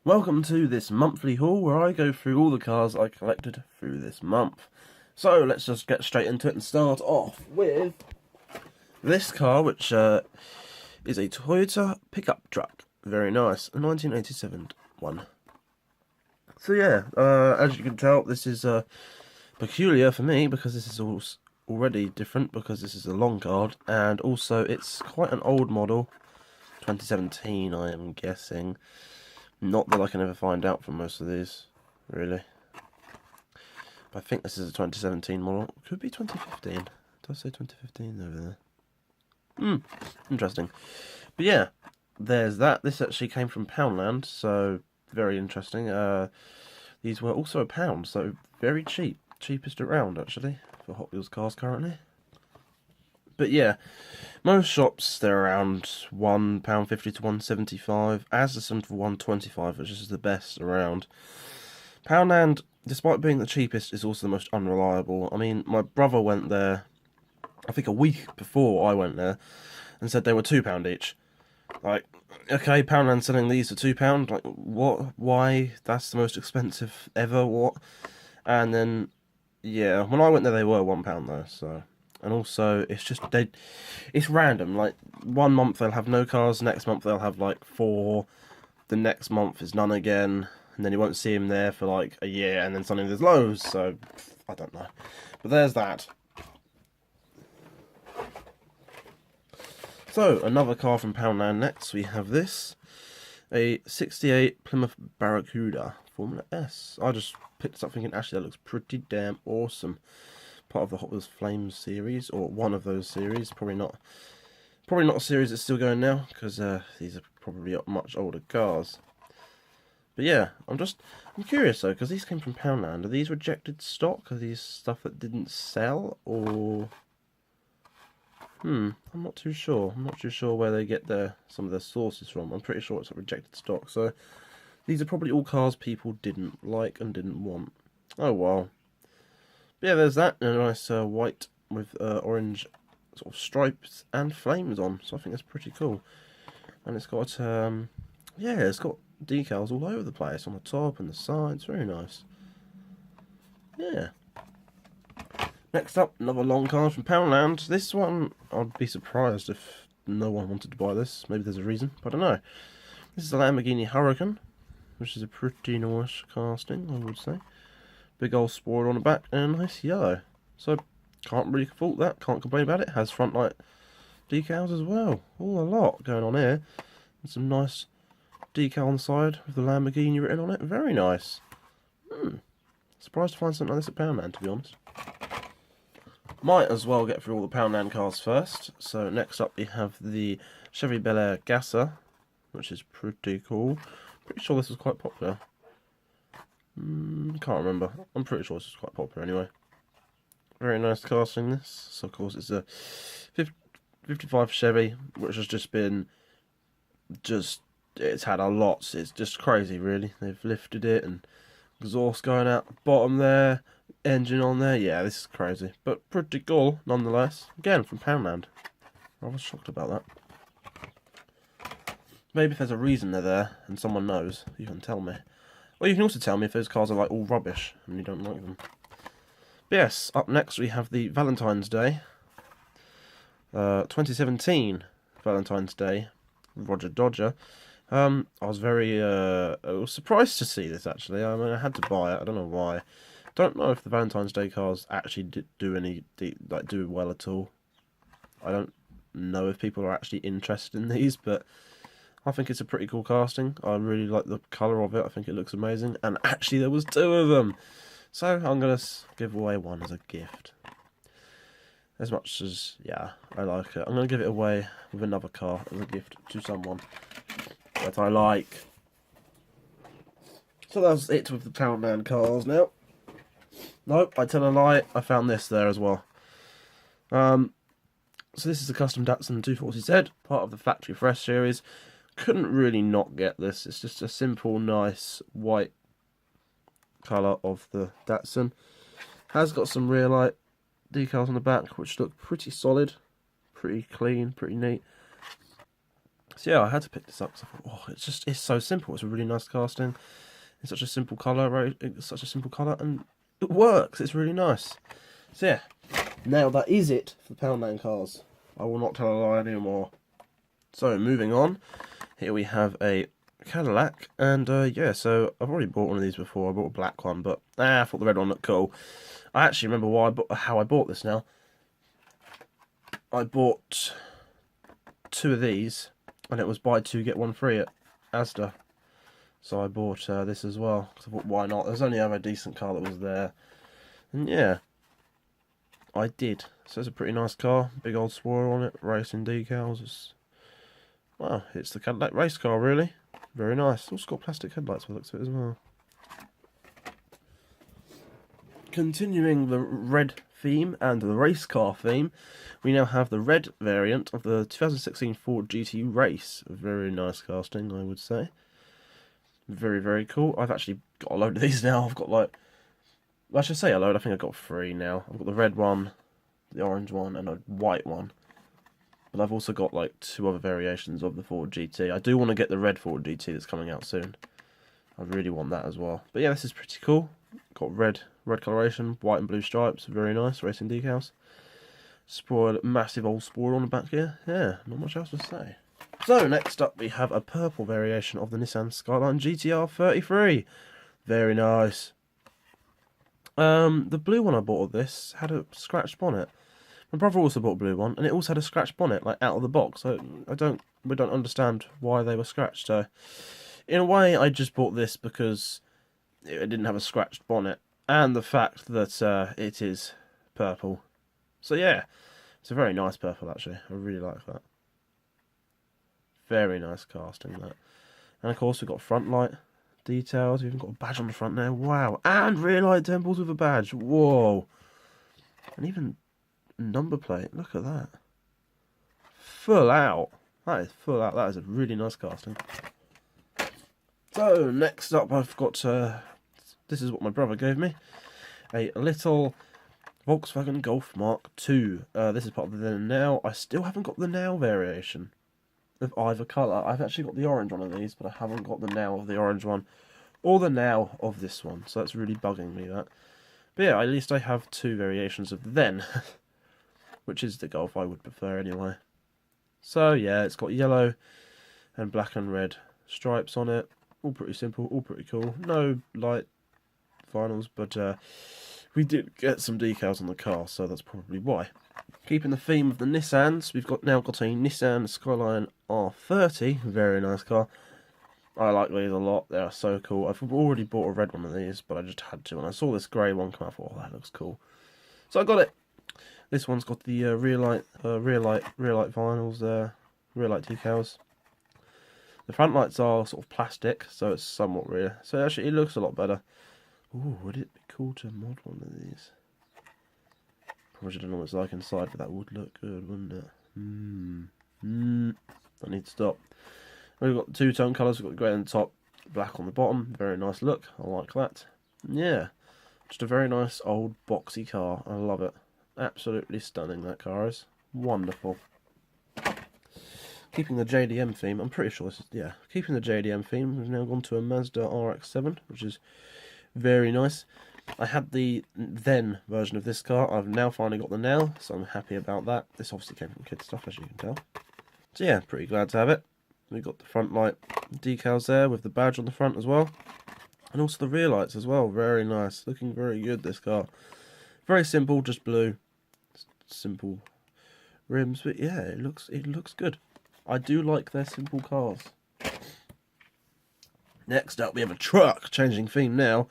Welcome to this monthly haul where I go through all the cars I collected through this month. So let's just get straight into it and start off with this car, which is a Toyota pickup truck. Very nice, a 1987 one. So yeah, as you can tell, this is peculiar for me because this is already different because this is a long card, and also it's quite an old model, 2017 I am guessing. Not that I can ever find out from most of these, really. But I think this is a 2017 model. Could be 2015. Did I say 2015 over there? Interesting. But yeah, there's that. This actually came from Poundland, so very interesting. These were also £1, so very cheap. Cheapest around, actually, for Hot Wheels cars currently. But yeah, most shops they're around £1.50 to £1.75. As some for £1.25, which is the best around. Poundland, despite being the cheapest, is also the most unreliable. I mean, my brother went there, I think a week before I went there, and said they were £2 each. Like, okay, Poundland selling these for £2. Like, what? Why? That's the most expensive ever. What? And then, yeah, when I went there, they were £1 though. So. And also, it's just, it's random. Like, one month they'll have no cars, next month they'll have like 4, the next month is none again, and then you won't see him there for like a year, and then suddenly there's loads, so, I don't know. But there's that. So, another car from Poundland next, we have this. A 68 Plymouth Barracuda, Formula S. I just picked up thinking, actually, that looks pretty damn awesome. Part of the Hot Wheels Flames series, or one of those series. Probably not a series that's still going now, because these are probably much older cars. But yeah, I'm curious though, because these came from Poundland. Are these rejected stock? Are these stuff that didn't sell, or I'm not too sure. I'm not too sure where they get some of their sources from. I'm pretty sure it's a rejected stock. So these are probably all cars people didn't like and didn't want. Oh well. But yeah, there's that, and a nice white with orange sort of stripes and flames on, so I think that's pretty cool. And it's got, yeah, it's got decals all over the place, on the top and the sides, very nice. Yeah. Next up, another long card from Poundland. This one, I'd be surprised if no one wanted to buy this. Maybe there's a reason, but I don't know. This is a Lamborghini Huracan, which is a pretty nice casting, I would say. Big old spoiler on the back and a nice yellow. So, can't really fault that, can't complain about it. Has front light decals as well. All a lot going on here. And some nice decal on the side with the Lamborghini written on it. Very nice. Surprised to find something like this at Poundland, to be honest. Might as well get through all the Poundland cars first. So, next up we have the Chevy Belair Gasser, which is pretty cool. Pretty sure this was quite popular. Can't remember. I'm pretty sure this is quite popular anyway. Very nice casting this. So of course it's a 55 Chevy, which has just been, it's had a lot. It's just crazy really. They've lifted it and exhaust going out the bottom there, engine on there. Yeah, this is crazy, but pretty cool nonetheless. Again, from Poundland. I was shocked about that. Maybe if there's a reason they're there and someone knows, you can tell me. Or you can also tell me if those cars are like all rubbish and you don't like them. But yes, up next we have the Valentine's Day. 2017 Valentine's Day Roger Dodger. I was surprised to see this actually. I mean, I had to buy it. I don't know why. Don't know if the Valentine's Day cars actually do well at all. I don't know if people are actually interested in these, but I think it's a pretty cool casting. I really like the colour of it. I think it looks amazing. And actually there was 2 of them. So I'm going to give away one as a gift. As much as, yeah, I like it. I'm going to give it away with another car as a gift to someone that I like. So that's it with the Poundland cars now. Nope, I tell a lie. I found this there as well. So this is a custom Datsun 240Z, part of the Factory Fresh series. Couldn't really not get this. It's just a simple, nice white colour of the Datsun. Has got some rear light decals on the back, which look pretty solid, pretty clean, pretty neat. So yeah, I had to pick this up because I thought, oh, it's so simple. It's a really nice casting. It's such a simple colour, right? It's such a simple colour, and it works. It's really nice. So yeah, now that is it for the Poundland cars. I will not tell a lie anymore. So moving on, here we have a Cadillac, and yeah, so I've already bought one of these before. I bought a black one, but I thought the red one looked cool. I actually remember how I bought this now. I bought 2 of these, and it was buy 2 get 1 free at Asda. So I bought this as well, because I thought, why not? There's only ever a decent car that was there. And yeah, I did. So it's a pretty nice car, big old spoiler on it, racing decals. Well, it's the Cadillac race car, really. Very nice. Also got plastic headlights by the looks of it as well. Continuing the red theme and the race car theme, we now have the red variant of the 2016 Ford GT Race. A very nice casting, I would say. Very, very cool. I've actually got a load of these now. I've got like, I should say a load, I think I've got 3 now. I've got the red one, the orange one, and a white one. But I've also got like 2 other variations of the Ford GT. I do want to get the red Ford GT that's coming out soon. I really want that as well. But yeah, this is pretty cool. Got red coloration, white and blue stripes. Very nice, racing decals. Spoiler, massive old spoiler on the back here. Yeah, not much else to say. So next up we have a purple variation of the Nissan Skyline GTR 33. Very nice. The blue one I bought of this had a scratched bonnet. My brother also bought a blue one, and it also had a scratched bonnet, like out of the box. So we don't understand why they were scratched. So in a way, I just bought this because it didn't have a scratched bonnet, and the fact that it is purple. So yeah, it's a very nice purple actually. I really like that. Very nice casting that. And of course we've got front light details. We've even got a badge on the front there. Wow. And rear light temples with a badge. Whoa. And even number plate. Look at that. Full out. That is full out. That is a really nice casting. So next up I've got, this is what my brother gave me. A little Volkswagen Golf Mk1. This is part of the now. I still haven't got the now variation of either colour. I've actually got the orange one of these, but I haven't got the now of the orange one, or the now of this one, so that's really bugging me, that. But yeah, at least I have 2 variations of the then, which is the Golf I would prefer anyway. So yeah, it's got yellow and black and red stripes on it, all pretty simple, all pretty cool. No light vinyls, but we did get some decals on the car, so that's probably why. Keeping the theme of the Nissans, we've now got a Nissan Skyline R33, very nice car. I like these a lot, they are so cool. I've already bought a red one of these, but I just had to, and I saw this grey one come out, I thought, oh, that looks cool. So I got it. This one's got the rear light vinyls there, rear light decals. The front lights are sort of plastic, so it's somewhat rear. So actually, it looks a lot better. Ooh, would it be cool to mod one of these? Probably don't know what it's like inside, but that would look good, wouldn't it? I need to stop. We've got 2-tone colours. We've got the grey on the top, black on the bottom. Very nice look. I like that. Yeah, just a very nice old boxy car. I love it. Absolutely stunning, that car is. Wonderful. Keeping the JDM theme, I'm pretty sure this is, yeah, keeping the JDM theme, we've now gone to a Mazda RX7, which is very nice. I had the then version of this car. I've now finally got the now, so I'm happy about that. This obviously came from kid stuff, as you can tell. So yeah, pretty glad to have it. We've got the front light decals there with the badge on the front as well. And also the rear lights as well. Very nice. Looking very good, this car. Very simple, just blue. Simple rims, but yeah, it looks good. I do like their simple cars. Next up, we have a truck. Changing theme now.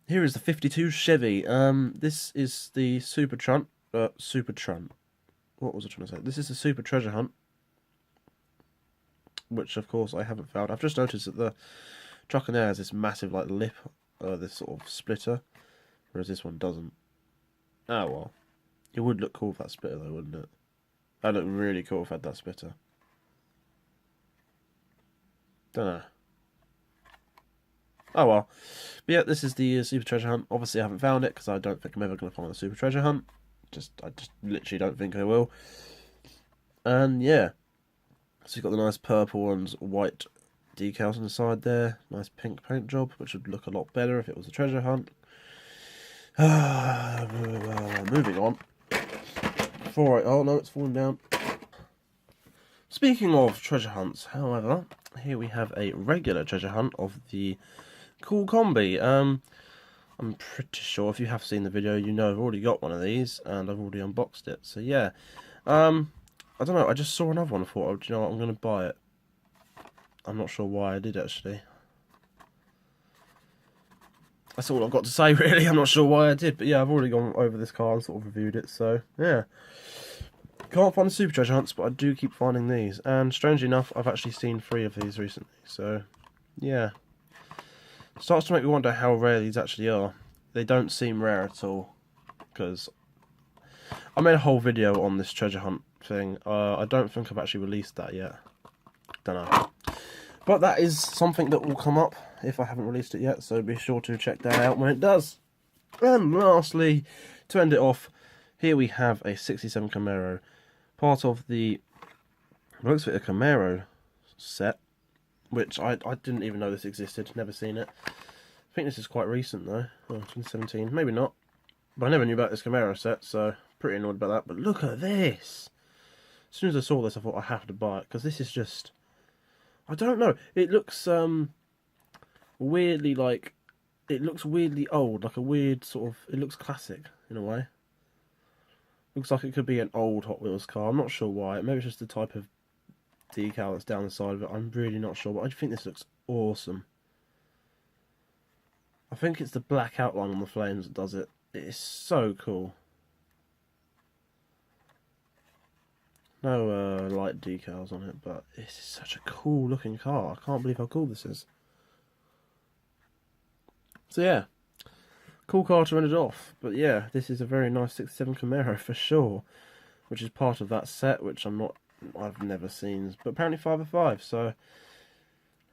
Here is the 52 Chevy. This is the Super Trunt. What was I trying to say? This is the Super Treasure Hunt, which of course I haven't found. I've just noticed that the truck in there has this massive like lip, this sort of splitter, whereas this one doesn't. Oh well. It would look cool with that splitter though, wouldn't it? That'd look really cool if I had that splitter. Don't know. Oh well. But yeah, this is the Super Treasure Hunt. Obviously I haven't found it because I don't think I'm ever going to find the Super Treasure Hunt. I just literally don't think I will. And yeah. So you've got the nice purple and white decals on the side there. Nice pink paint job, which would look a lot better if it was a treasure hunt. Moving on. Oh no, it's falling down. Speaking of treasure hunts, however, here we have a regular treasure hunt of the cool combi. I'm pretty sure if you have seen the video, you know I've already got one of these, and I've already unboxed it. So yeah, I don't know, I just saw another one and thought, oh, do you know what, I'm going to buy it. I'm not sure why I did, actually. That's all I've got to say, really. I'm not sure why I did, but yeah, I've already gone over this car and sort of reviewed it, so yeah. Can't find the super treasure hunts, but I do keep finding these, and strangely enough, I've actually seen 3 of these recently, so yeah. Starts to make me wonder how rare these actually are. They don't seem rare at all, because I made a whole video on this treasure hunt thing. I don't think I've actually released that yet. Don't know. But that is something that will come up if I haven't released it yet, so be sure to check that out when it does. And lastly, to end it off, here we have a 67 Camaro, part of the Volkswagen Camaro set, which I didn't even know this existed, never seen it. I think this is quite recent though, 2017, maybe not. But I never knew about this Camaro set, so pretty annoyed about that. But look at this! As soon as I saw this, I thought I have to buy it, because this is just... I don't know, it looks weirdly like... It looks weirdly old, like a weird sort of... It looks classic, in a way. Looks like it could be an old Hot Wheels car, I'm not sure why. Maybe it's just the type of decal that's down the side of it, I'm really not sure. But I think this looks awesome. I think it's the black outline on the flames that does it. It is so cool. No light decals on it, but it's such a cool looking car. I can't believe how cool this is. So yeah, cool car to end it off. But yeah, this is a very nice 67 Camaro for sure, which is part of that set, which I've never seen, but apparently 5 of 5. So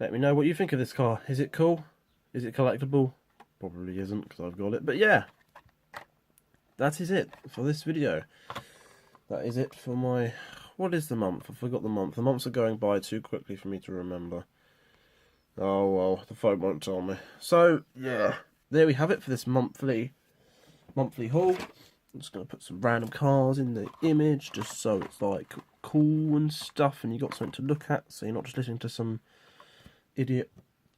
let me know what you think of this car. Is it cool? Is it collectible? Probably isn't, because I've got it. But yeah, that is it for this video. That is it for my... What is the month? I forgot the month. The months are going by too quickly for me to remember. Oh well, the phone won't tell me. So yeah, there we have it for this monthly haul. I'm just going to put some random cars in the image, just so it's like cool and stuff, and you got something to look at, so you're not just listening to some idiot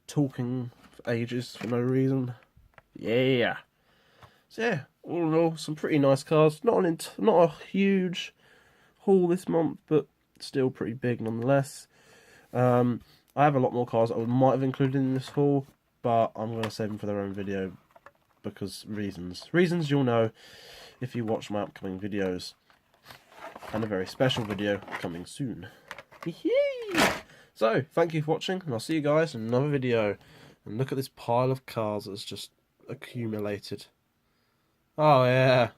talking for ages for no reason. Yeah. So yeah, all in all, some pretty nice cars. Not a huge haul this month, but still pretty big nonetheless. I have a lot more cars that I might have included in this haul, but I'm going to save them for their own video because reasons you'll know if you watch my upcoming videos, and a very special video coming soon. So thank you for watching, and I'll see you guys in another video. And look at this pile of cars that's just accumulated. Oh yeah.